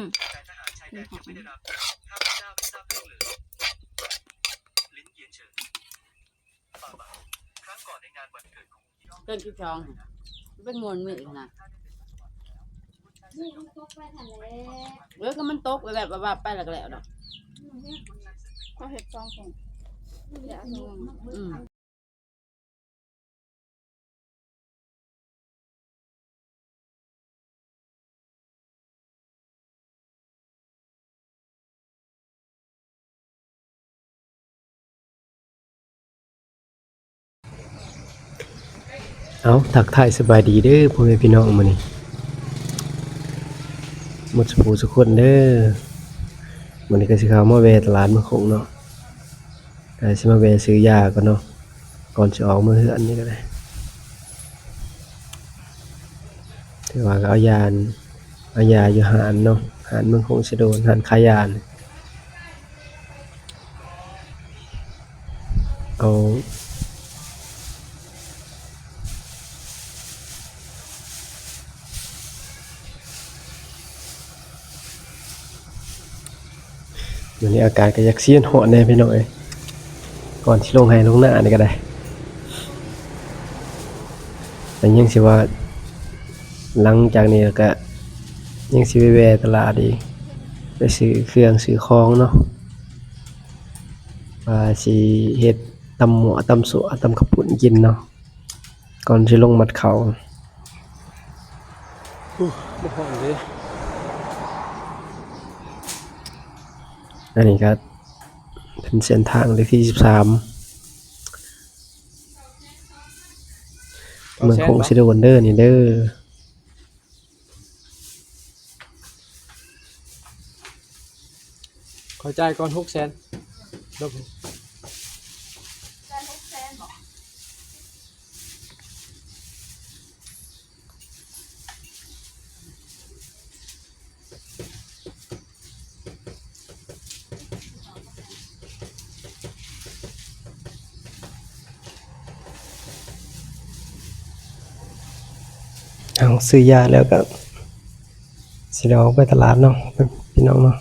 แต่ทหารชายแดนยังไม่ได้รับข้าพเจ้าไม่ทราบเรื่องเลยลิ้นเยียนเฉินฝ่าบาทครั้งก่อนในงานวันเกิดของพี่น้องเกินที่จองเป็นมวลมือนะนี่มันตกไปทะเล ก็มันตกแบบว่าไปแล้วเนาะก็เห็ดซองของเดี๋ยวเอา เอาทักทายสบายดีเด้อพ่อแม่พี่น้องมื้อนี้หมดสุขคนเด้อมื้อนี้ก็สิเข้ามาแวะตลาดมาคงเนาะก็สิมาแวะซื้อยาก่อนเนาะก่อนสิออกมื้อเฮือนนี่ก็ได้ถือว่าก็เอายาอยู่หานเนาะหานเมืองคงสิโดนหานขายยาเอาวันนี้อากาศก็อยากเสียนร้อนแน่พี่น้องเอ้ยก่อนสิลงไห้ลงหน้านี่ก็ได้แต่ยังสิว่าหลังจากนี้ก็ยังสิไปแวะตลาดอีกไปซื้อเครื่องซื้อของเนาะว่าสิเฮ็ดตำหม้อตำสั่วตำข้าวปุ้นกินเนาะก่อนสิลงมัดเขาบ่ฮ้อนเด้อันนี้ก็เป็นเส้นทางเลขที่13เมืองคงสิโดนเด้อนี่เด้อขอจ่ายก่อน600,000ลบเอาซื้อยาแล้วก็สิได้ออกไปตลาดเนาะพี่น้องเนาะ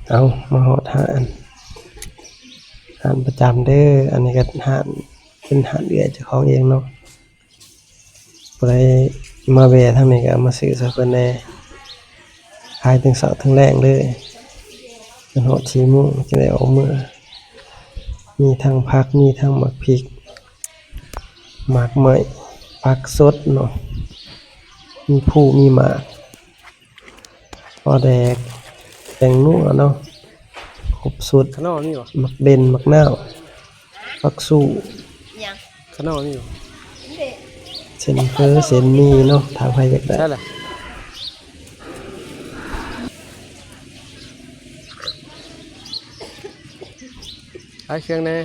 เอามาฮอดหานประจำเด้ออันนี้ก็หานเป็นหานเอื้อยเจ้าของเองเนาะบ่ได้มาแวะทางนี้ก็มาซื้อซะเพิ่นแหน่ขายถึงเช้าถึงแลงเลยจนฮอด4 โมงจะได้ออกมื้อมีทั้งผักมีทั้งหมักพริกหมากไหม้ผักสดเนาะมีผู้มีหมากปอแดกแตงนัวเนาะครบสุด ข้างนอกนี่บ่ หมักเบนหมักนาวผักสู้ ข้างนอกนี่บ่ เส้นเฟอเส้นหมี่เนาะทางไผอยากได้ ใช่แหละขายเครื่องแน่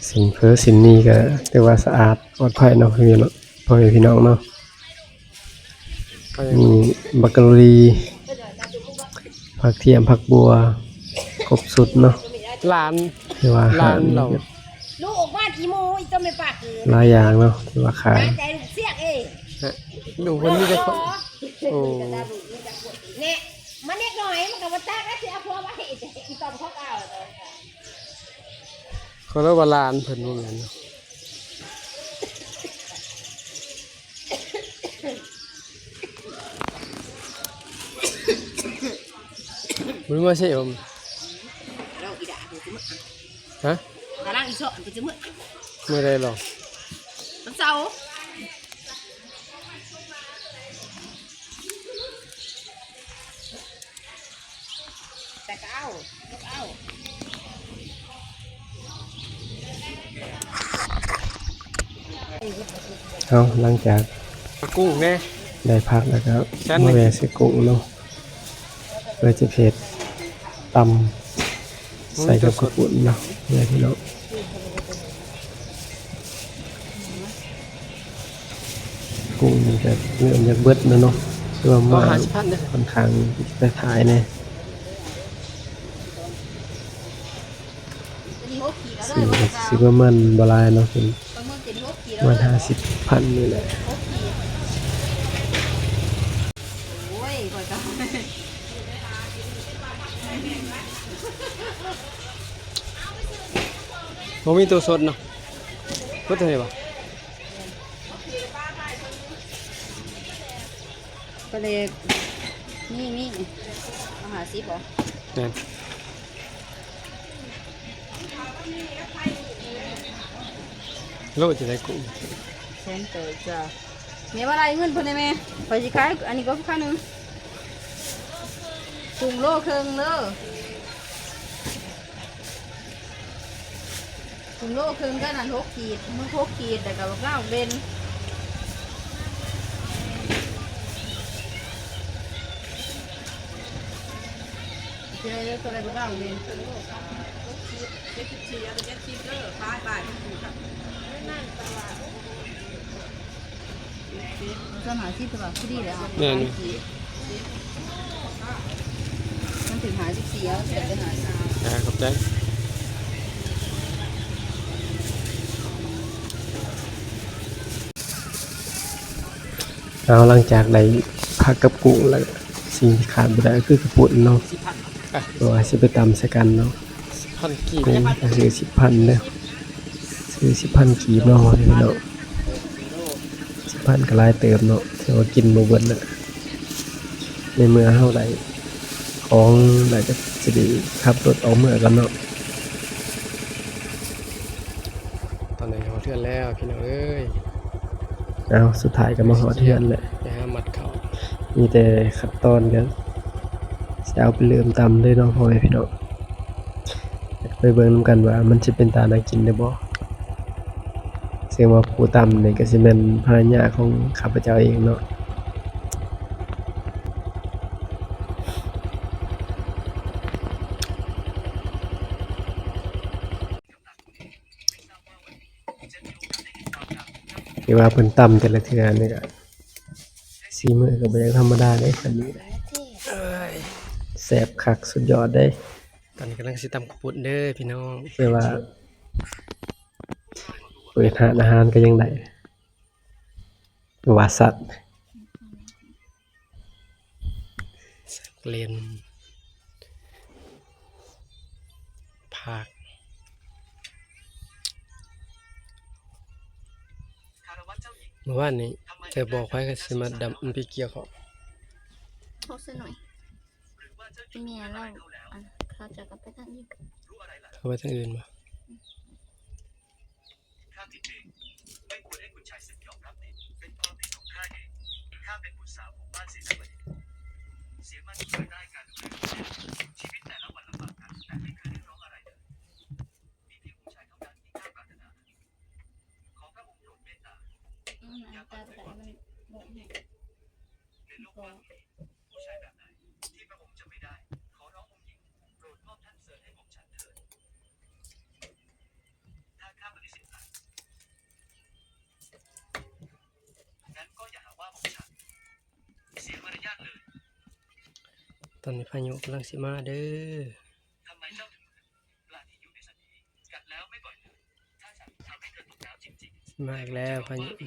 เส้นเฟอเส้นหมี่ก็ถือว่าสะอาดปลอดภัยเนาะพี่เนาะพ่อแม่พี่น้องเนาะมีบักกะโรนีผักเทียมผักบัวครบสุดเนาะ ร้าน ถือว่าอาหาร เรา ลูกออกมากี่โมงอีต้มในปากคือ หลายอย่างเนาะถือว่าขาย ใจลูกเสียกเอง ดูคนมีแต่คนโอ้ เนี่ยมันเล็กหน่อยมันกับว่าจ้าก็เสียพอว่าเหตุอีต้มเขาเอาเลย เขาเรียกว่าร้านเพิ่นว่างั้นเนาะมันมาใช่ผม เราอีด่าดูมั้ง ฮะ กำลังอีโซ่ไปจะมื้อ ไม่ได้หรอก มันเศร้าแต่ก็เอาเอาหลังจาก กุ้งแน่ ได้พักแล้วก็ ชั้นหนึ่ มาง แวะซื้อกุ้งเนาะเพื่อจะเผ็ดตำใส่กับข้าวปุ้นเนาะเนี่ยพี่น้องกุ้งนี่ก็เริ่มจะเบิดแล้วเนาะคือว่า ก็ มา 50,000เด้อ ค่อนข้างไปถ่ายเนี่ย จะมี6 ขีดแล้ว สี เลยว่า สีประมาณบหลายเนาะเป็น ประมาณจะมี6 ขีด ประมาณ50,000นี่แหละ โอ้ยก่อนจ้ะ บ่มีตัวสดเนาะบ่เท่าไหร่บ่ ก็เลยนี่อาหารซิบเหรอ แม่นโลจะได้กุ้ง เซนเตอร์จ้ะเมียว่าอะไรเงินเพิ่นได้ไหมไปสิขายอันนี้ก็ค่าหนึงถุงโลครึ่งเด้อถุงโลครึ่งก็นั่น6 ขีดมึง6 ขีดแต่กับข้าวเบนที่ได้เลือกตัวอะไรบ้างเบนสหาชีพแบบผู้ดีเลยอ่ะมันถึงหา14แล้วแต่จะหา3ขอบใจ เอาหลังจากได้ผักกับกุ้งแล้วสิ่งที่ขาดบ่ได้ก็คือกระปุกเนาะเพราะว่าสิไปตำใส่กันเนาะ พันกี่ กุ้งก็ซื้อ10,000เด้อซื้อ10,000กีบเนาะพี่น้อง10,000ก็หลายเติมเนาะแต่ว่ากินบ่เบิดน่ะในเมื่อเฮาได้ของได้ก็สิได้ขับรถออกเมื่อกันเนาะ ตอนนี้เขาเทือนแล้วพี่น้องเอ้ย เอาสุดท้ายก็มาฮอดเฮือนแหละ ไปหามัดเขา มีแต่ขั้นตอนก็สิเอาไปเริ่มตำเลยเนาะพ่อแม่พี่น้องไปเบิ่งนำกันว่ามันสิเป็นตาน่ากินได้บ่ซึ่งว่าผู้ตำนี่ก็สิแม่นภรรยาของข้าพเจ้าเองเนาะที่ว่าเพิ่นตำแต่ละเทื่อนี่ก็สีมือก็บ่ยังธรรมดาเด้คันนี้แซ่บคักสุดยอดเด้ ตอนนี้กำลังสิตำกระปุนเด้อพี่น้อง แต่ว่าเปิดร้านอาหารก็ยังได้ว่าสัตว์ เรียนผัก คารวะเจ้าหญิง เมื่อวานนี้เธอบอกไว้ก็สิมาดำไปเกี่ยวเขา โทษซะหน่อย หรือว่าเจ้าหญิง เมียเรา เขาแล้ว อันเขาจะกลับไปทางนี้ รู้อะไรล่ะ เข้าไปทางอื่นบ่ ข้าผิดเองไม่ควรให้คุณชายศึกยอมรับผิดเป็นความผิดของข้าเองข้าเป็นบุตรสาวของบ้านเสนาบดีเสียมันช่วยได้การดูแลชีวิตแต่ละวันลำบากนักแต่ไม่เคยเรียกร้องอะไรเลยมีเพียงผู้ชายเท่านั้นที่ข้าปรารถนาขอพระองค์โปรดเมตตาอย่า ตา เปิด แต่ เผยความ มัน จริงในโลกกว้างนี้ผู้ชายแบบไหนที่พระองค์จะไม่ได้ขอร้ององค์หญิงโปรดมอบท่านเสริญให้ผมฉันเถิดถ้าข้าปฏิเสธไปงั้นก็อย่าหาว่าผมฉันเสียมารยาทเลย ตอนนี้พายุกำลังสิมาเด้อ ทำไมเจ้าถึงปลาที่อยู่ในสันนี้กัดแล้วไม่ปล่อยเลยถ้าฉันทำให้เธอตกน้ำจริง มาอีกแล้วพายุ ๆ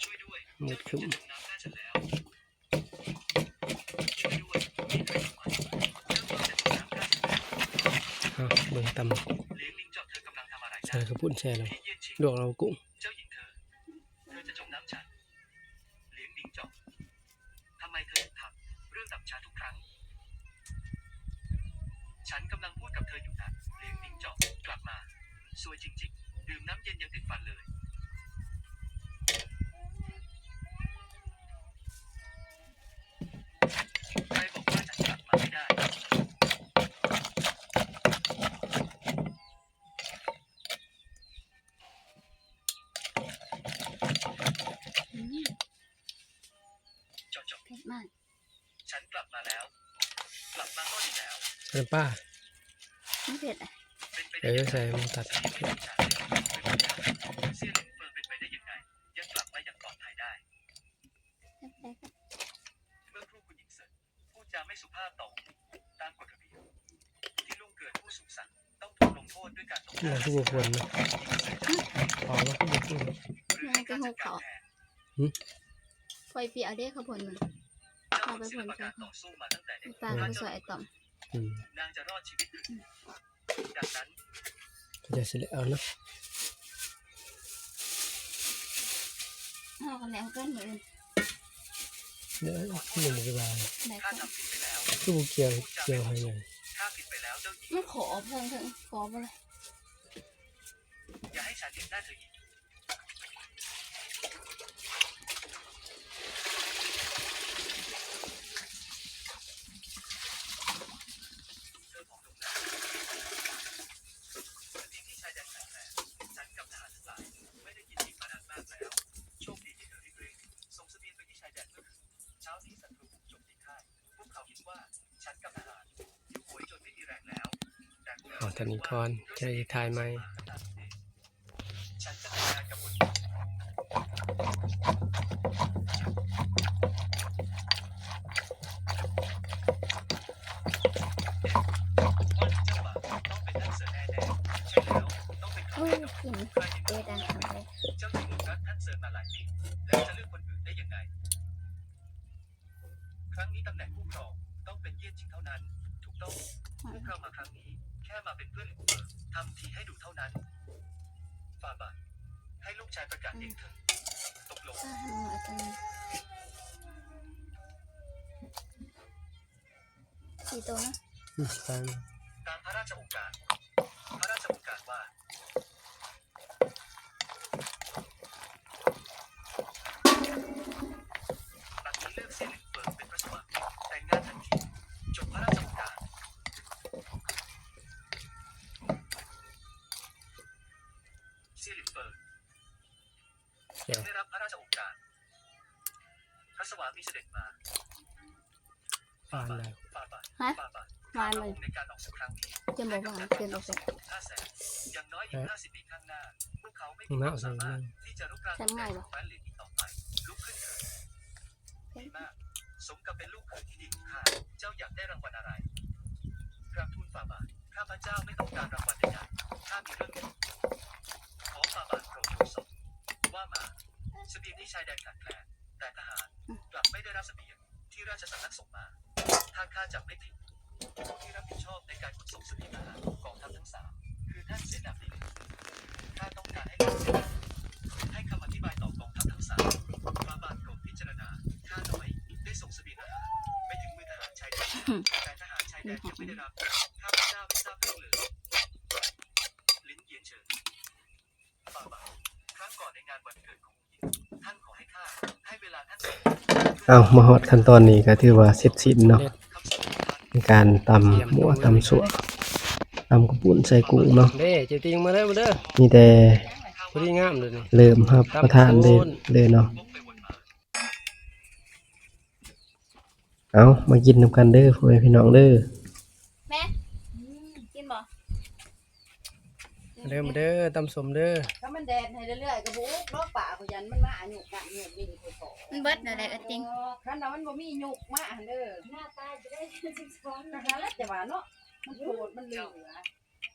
ช่วยด้วย มืดครึ้ม จะจมน้ำฆ่าฉันแล้วช่วยด้วยมีใครอยู่ไหมเจ้าว่าจะจมน้ำฆ่าฉันแล้ว เอาเบิ่งตำ เลี้ยงลิงจอบเธอกำลังทำอะไร ใส่ นะ กระปุนแช่แล้ว ที่เยี่ยนชิง ลวกเรากุ้ง เจ้าหญิงเธอจะจมน้ำฉันเลี้ยงลิงจอบทำไมเธอถึงทำเรื่องต่ำช้าทุกครั้ง ฉันกำลังพูดกับเธออยู่นะเลี้ยงลิงจอบกลับมาซวยจริงๆดื่มน้ำเย็นยังติดฟันเลยใครบอกว่าฉันกลับมาไม่ได้จบ เผ็ดมาก ฉันกลับมาแล้ว กลับมาก็ดีแล้ว ใส่ป้า ไม่เผ็ดอ่ะ เป็นไป เอ ได้ อใส่มันตัด เสี่ยหลินเฟิงเป็นไปได้ยังไงยังกลับมาอย่างปลอดภัยได้ เมื่อครูคุณหญิงเซินพูดจาไม่สุภาพต่อตามกฎระเบียบที่ล่วงเกินผู้สูงศักดิ์ต้องถูกลง โทษด้วยการตก นี่คือบุคคลนะออกแล้วคือบุคคล ยังไปหุบเขาไฟเปียเด้เขาผลมัน เจ้าศิลปะการต่อสู้มาตั้งแต่เด็ก ตาเขาสวยไอ้ต่อม นางจะรอดชีวิตหรือดังนั้น ก็จะเสร็จแล้วเนาะ เอากันแล้วกันเหมือน เดี๋ยวที่มันจะบาย ไหน ข้า กัน ทำผิดไปแล้ว คือบุเกียวให้ไง ข้าผิดไปแล้วเจ้าหญิง มันขอเพิ่งถึงขอไปเลย อย่าให้ฉันเห็นหน้าเธออีกเธอของลงน้ำที่ชายแดนแสนฉันกับทหารทั้งหลายไม่ได้กินอิ่มมานานมากแล้วโชคดีที่เธอรีบเร่งส่งเสบียงไปที่ชายแดนเมื่อคืนเช้านี้ศัตรูบุกโจมตีค่ายพวกเขาคิดว่าฉันกับทหารหิวโหยจนไม่มีแรงแล้วแต่พวก เอาทันนี้ก่อนจะได้ทายไหม ฉันจะแต่งงานกับคนวันเจ้าบ่าวต้องเป็นท่านเสือแน่ๆใช่แล้วต้องเป็นเขา โอ้ย แน่นอน กิน ใครเห็น เดดังทำเลย เจ้าหญิงรักท่านเสือมาหลายปีแล้วจะเลือกคนอื่นได้ยังไง ครั้งนี้ตำแหน่งผู้ครองต้องเป็นเยี่ยนชิงเท่านั้น ถูกต้องพวกเรามาครั้งนี้แค่มาเป็นเพื่อนหรือเปล่าทำทีให้ดูเท่านั้นฟาบาทให้ลูกชายประกาศเองเถอะตกลง ถ้าทำอาจจะมีสี่ตัวนะ ตาม ตามพระราชโองการ พระราชโองการว่าบัดนี้เลือกเสี่ยหลิงเฟิงเป็นพระสวัสดิ์แต่งงานทันทีจบพระราชโองการเสี่ยหลิงเฟิง เดี๋ยว ได้รับพระราชโองการ พระสวามีเสด็จมา ฟานแล้ว ฟาบาท ฮะ ฟาบาท วานเลย ในการออกศึกครั้งนี้ จะบอกว่าเกินออกไป 500,000อย่างน้อยอีก50 ปีข้างหน้า พวกเขาไม่มีความสามารถที่จะรุกรานตำแหน่งของแคว้นหลินอีกต่อไป ลุกขึ้นเถิดดีมาก สมกับเป็นลูกเขยที่ดีของข้า เจ้าอยากได้รางวัลอะไร กราบทูลฝ่าบาท ข้าพเจ้าไม่ต้องการรางวัลใดๆข้ามีเรื่องเดียวขอฝ่าบาทโปรดทดสอบว่ามาเสบียงที่ชายแดนขาดแคลนแต่ทหารกลับไม่ได้รับเสบียงที่ราชสำนักส่งมา ทางข้าจับไม่ผิดผู้ที่รับผิดชอบในการขนส่งเสบียงอาหารของกองทัพทั้งสามคือท่านเสนาบดีข้าต้องการให้ท่านเสนาบดีให้คำอธิบายต่อกองทัพทั้งสามฝ่าบาทโปรดพิจารณาข้าน้อยได้ส่งเสบียงอาหารไปถึงมือทหารชายแดนแต่ทหารชายแดนยังไม่ได้รับข้าพเจ้าไม่ทราบเรื่องเลยลิ้นเยียนเฉินฝ่าบาทครั้งก่อนในงานวันเกิดของหญิงท่านขอให้ข้าให้เวลาท่าน เอามาฮอดขั้นตอนนี้ก็ถือว่าเสร็จสิ้นเนาะ คำสั่งของท่าน ในการตำหมูตำสัวตำกระปุ่นใส่กุ้งเนาะ เด้เจ้าติงมาเด้อมาเด้อ มีแต่ พอดีงามเลยนี่ เริ่มครับประทานเลยเนาะ วกไปวนมา เอามากินนำกันเด้อพ่อแม่พี่น้องเด้อ แม่กินบ่ มาเด้อมาเด้อตำสมเด้อ ถ้ามันแดดให้เรื่อยๆก็บุกรอบป่าก็ยันมันมาหยุกกันหยุกดินไปต่อ มันเบิดอะไรก็จริง คันมันบ่มีหยุกมาเด้อหน้าตาจะได้12นะคะแล้วแต่ว่าเนาะมันโผดมันเหลือ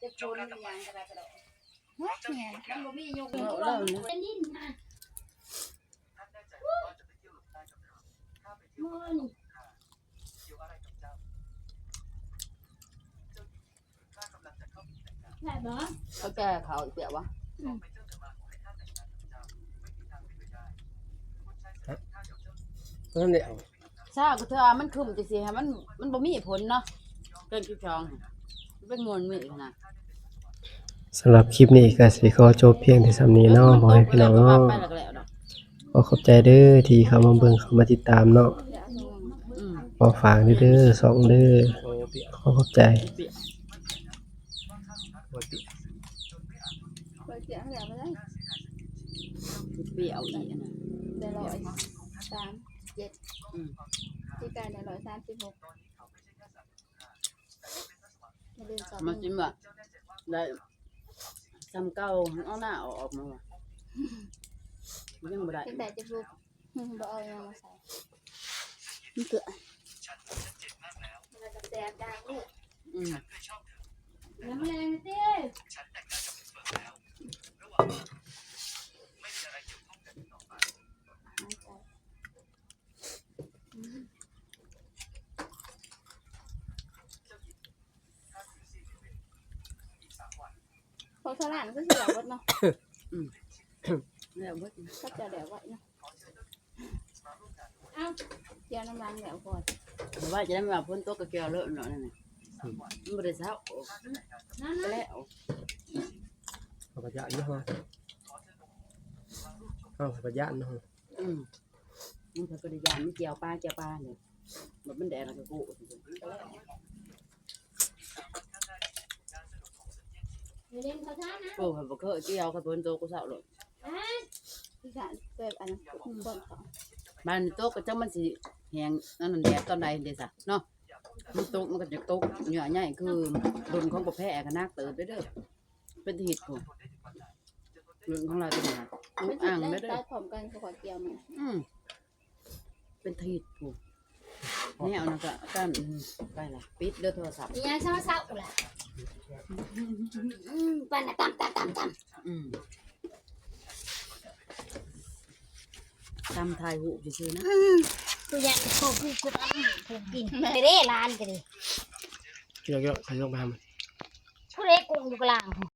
จะโผดมันยังก็ได้ก็ได้ เนี่ย มันบ่มีหยุก เป็นดินนะ ท่านแน่ใจว่าจะไปเที่ยวหลบใต้กับเขาข้าไปเที่ยวกับเขาข้าเกี่ยวอะไรกับเจ้าเจ้าหญิงข้ากำลังจะเข้าพิธีแต่งงาน ได้บ่ เขาแก่เขาอีกเปียวะ ขอไปเจ้าจะมาขอให้ข้าแต่งงานกับเจ้าไม่มีทางเป็นไปได้คนชายเสด็จข้าเดี๋ยวเจ้า นั่นเดียว ซาก็เธอมันคึมจังซี่ให้มันบ่มีผลเนาะเกิน12มันเป็นงวนมือนะ สำหรับคลิปนี้ก็สิขอจบเพียงแต่ส่ำนี้เนาะพ่อแม่พี่น้องเนาะ ไปแล้วดอก ขอขอบใจเด้อที่เข้ามาเบิ่งเข้ามาติดตามเนาะ อืม ขอฝากเด้อสองเด้อ โอ้เปียก ขอขอบใจ โอ้เปียก เปิดเสียงเหลือไปได้ เปรี้ยวอีกนะ ได้137ที่ไกลได้136อย่าลืมสอบ มันสิว่าได้ซ้ำเก่าเอาหน้าออกมาว่ะยังบ่ได้ ตั้งแต่จะปลูกบ่เอายังมาใส่มันเกลือ ฉันชัดเจนมากแล้ว มันจะแสบดังลูก อืม ฉันเคยชอบเธอ น้ำแรงเต้ สลัดก็สิแล้วเบิดเนาะ แล้วเบิด ก็จะแล้วไว้เนาะเอ้าเดี๋ยวน้ำล้างแล้วก่อน แต่ว่าจะได้มาพ้นโต๊ะกระเกียวเลอะหน่อยนั่นน่ะมันบ่ได้เช้าไปแล้ว เอาประหยัดเนาะเอาประหยัดเนาะ มันก็ได้ยานมันเกี่ยวปลาเนี่ยมันแดดแล้วก็กู เล่นเขาท่านะ โอ้ยบ่เคยเกี่ยวกับพ้นโต๊ะกูเช้าเลย ที่การเปิดอันนั้นบ่อนเขา บ้านโต๊ะก็จังมันสิแห้งนั่นแดดตอนใดเด้ซะเนาะมันตกมันก็จะตกเหยื่อใหญ่คือดนของบ่แพ้ก็นักเติบเด้อเป็นหิดกูเรื่องของเราเป็นหยังลูกอ่างเด้อ ตัดพร้อมกันขอเกี่ยวมัน เป็นหิดกูแนวนั้นก็กันไปละปิดเด้อโทรศัพท์ อีหยังเศร้าๆล่ะปานน่ะตำ ตำไทยหูซื่อๆนะ กูยังโคกูกูกินไปเด้ร้านกันดิ เกี่ยวๆใครลงไปทำ ผู้เล็กกูอยู่กลาง